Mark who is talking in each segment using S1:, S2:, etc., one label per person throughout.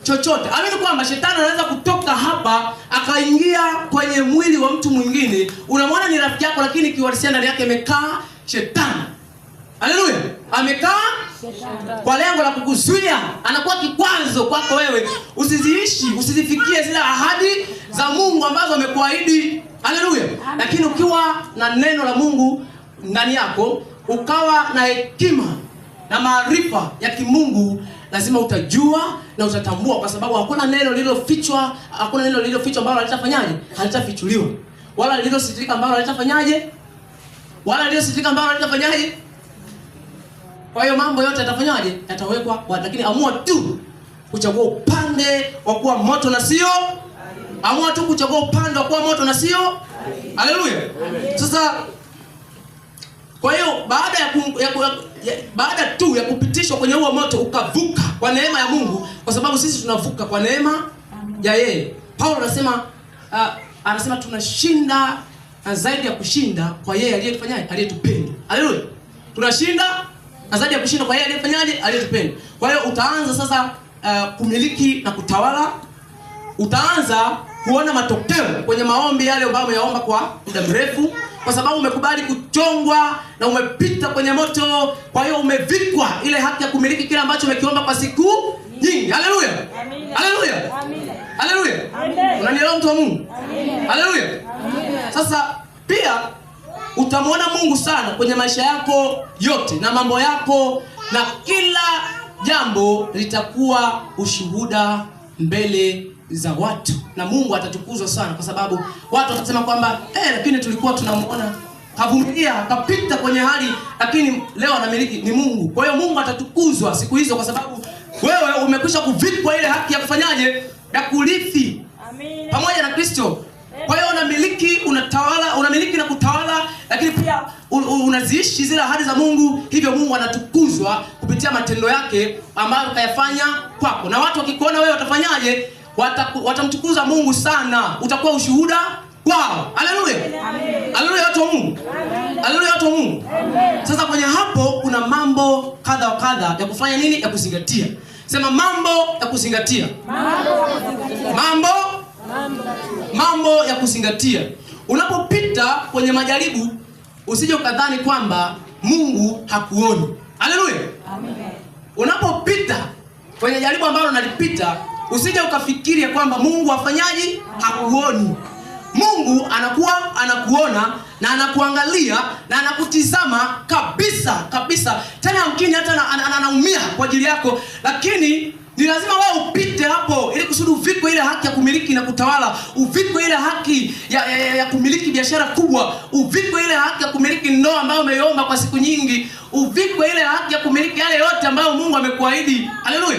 S1: chochote. Amini kwamba shetani anaweza kutoka hapa akaingia kwenye mwili wa mtu mwingine. Unamwona ni rafiki yako, lakini kiuhalisia ndani yake imekaa shetani. Haleluya. Amekaa kwa lengo la kukuzuia. Anakuwa kikwazo kwako wewe usizifikie zile ahadi za Mungu ambazo amekuahidi. Haleluya. Lakini ukiwa na neno la Mungu ndani yako, ukawa na hekima na maarifa ya kimungu, lazima utajua na utatambua, kwa sababu hakuna neno lililofichwa, ambalo halitafanyaje? Halitafichuliwa. Wala lililositirika ambalo halitafanyaje? Kwa hiyo mambo yote yatafanyaje? Yatawekwa, lakini amua tu kuchagua upande wa kuwa moto na sio. Amua tu kuchagua upande wa kuwa moto na sio. Haleluya. Sasa kwa hiyo baada tu ya kupitishwa kwenye huo moto, ukavuka kwa neema ya Mungu, kwa sababu sisi tunavuka kwa neema ya yeye. Paulo anasema tunashinda na zaidi ya kushinda kwa yeye aliyetufanyaje? Aliyetupenda. Haleluya. Tunashinda na zaidi ya kushinda kwa yeye aliyefanyaje? Aliyetupenda. Kwa hiyo utaanza sasa kumiliki na kutawala. Utaanza kuona matokeo kwenye maombi yale ambayo umeyaomba kwa muda mrefu, kwa sababu umekubali kuchongwa na umepita kwenye moto. Kwa hiyo umevikwa ile haki ya kumiliki kile ambacho umekiomba kwa siku nyingi. Haleluya. Haleluya. Haleluya. Unanielewa mtu wa Mungu? Haleluya. Sasa pia utamwona Mungu sana kwenye maisha yako yote na mambo yako, na kila jambo litakuwa ushuhuda mbele za watu, na Mungu atatukuzwa sana, kwa sababu watu watasema kwamba lakini tulikuwa tunamuona kavumilia kapita kwenye hali, lakini leo anamiliki ni Mungu. Kwa hiyo Mungu atatukuzwa siku hizo, kwa sababu wewe umekwisha kuvikwa ile haki ya kufanyaje? Ya kurithi pamoja na Kristo. Kwa hiyo unamiliki, unatawala, unamiliki na kutawala, lakini pia unaziishi zile ahadi za Mungu. Hivyo Mungu anatukuzwa kupitia matendo yake ambayo kayafanya kwako, na watu wakikuona wewe watafanyaje? Watamtukuza Mungu sana. Utakuwa ushuhuda kwao. Haleluya. Haleluya watu wa Mungu. Haleluya watu wa Mungu. Sasa kwenye hapo kuna mambo kadha wa kadha ya kufanya nini? Ya kuzingatia. Sema mambo ya kuzingatia. Mambo ya kuzingatia. Unapopita kwenye majaribu, usije ukadhani kwamba Mungu hakuoni. Haleluya. Amen. Unapopita kwenye jaribu ambalo unalipita, usije ukafikiria kwamba Mungu afanyaji? Hakuoni. Mungu anakuona na anakuangalia na anakutizama kabisa. Tena yamkini hata anaumia kwa ajili yako, lakini ni lazima wewe upite hapo ili kusudi uvikwe ile haki ya kumiliki na kutawala, uvikwe ile haki ya kumiliki biashara kubwa, uvikwe ile haki ya kumiliki ndoa ambayo umeomba kwa siku nyingi, uvikwe ile haki ya kumiliki yale yote ambayo Mungu amekuahidi. Haleluya.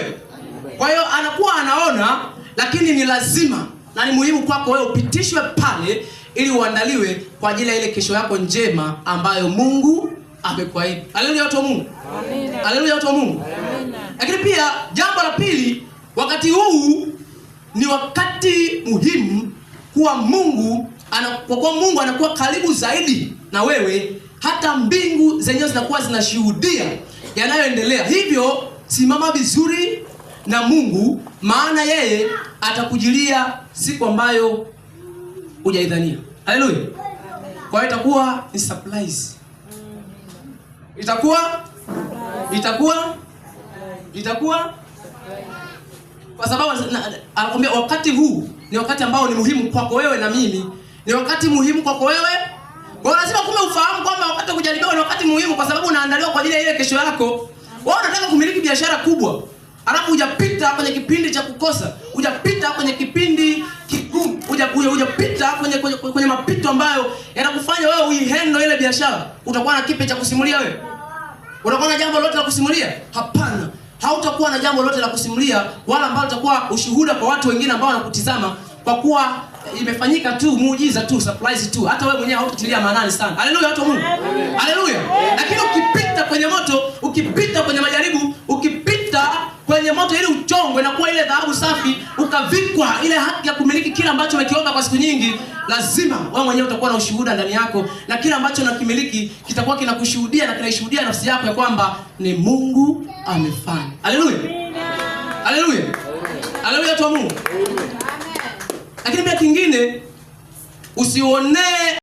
S1: Kwa hiyo anakuwa anaona, lakini ni lazima na ni muhimu kwako wewe upitishwe pale ili uandaliwe kwa ajili ya ile kesho yako njema ambayo Mungu amekuahidi. Haleluya watu wa Mungu. Amina. Haleluya watu wa Mungu. Amina. Lakini pia jambo la pili, wakati huu ni wakati muhimu kwa Mungu anakuwa karibu zaidi na wewe, hata mbingu zenyewe zinakuwa zinashuhudia yanayoendelea. Hivyo simama vizuri na Mungu, maana yeye atakujilia siku ambayo hujaidhania. Haleluya. Kwa hiyo itakuwa ni surprise. Itakuwa kwa sababu anakuambia wakati huu ni wakati ambao ni muhimu kwako wewe na mimi. Ni wakati muhimu kwako wewe. Kwa hiyo lazima ufahamu kwamba wakati wa kujaribiwa ni wakati muhimu, kwa sababu unaandaliwa kwa ajili ya ile kesho yako. Wewe unataka kumiliki biashara kubwa, alafu hujapita kwenye kipindi cha kukosa, hujapita kwenye kipindi kigumu, hujapita kwenye mapito ambayo yanakufanya wewe uihandle ile biashara. Utakuwa na kipi cha kusimulia wewe? Unakuwa na jambo lolote la kusimulia? Hapana. Hautakuwa na jambo lolote la kusimulia, wala ambalo utakuwa ushuhuda kwa watu wengine ambao wanakutizama, kwa kuwa imefanyika tu muujiza tu, surprise tu. Hata wewe mwenyewe hautatilia maanani sana. Haleluya watu wa Mungu. Haleluya. Lakini ukipita kwenye moto, ukipita kwenye majaribu, ukipita kwenye moto ili uchongwe na kuwa ile dhahabu safi, ukavikwa ile haki ya kumiliki kile ambacho umekiomba kwa siku nyingi, lazima wewe mwenyewe utakuwa na ushuhuda ndani yako, na kile ambacho unakimiliki kitakuwa kinakushuhudia na kinaishuhudia nafsi yako ya kwamba ni Mungu amefanya. Haleluya. Haleluya. Haleluya, watu wa Mungu. Lakini pia kingine, usionee